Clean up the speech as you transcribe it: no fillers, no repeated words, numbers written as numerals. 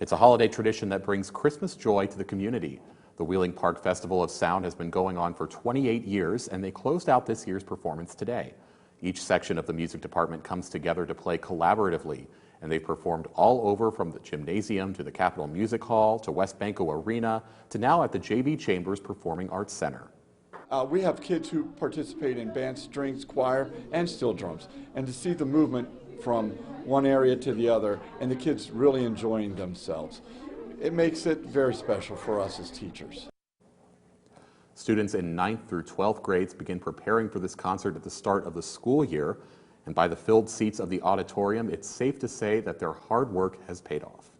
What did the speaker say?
It's a holiday tradition that brings Christmas joy to the community. The Wheeling Park Festival of Sound has been going on for 28 years, and they closed out this year's performance today. Each section of the music department comes together to play collaboratively, and they've performed all over from the gymnasium to the Capitol Music Hall to West Banco Arena to now at the JV Chambers Performing Arts Center. We have kids who participate in band, strings, choir, and steel drums, and to see the movement from one area to the other and the kids really enjoying themselves, it makes it very special for us as teachers. Students in 9th through 12th grades begin preparing for this concert at the start of the school year, and by the filled seats of the auditorium, it's safe to say that their hard work has paid off.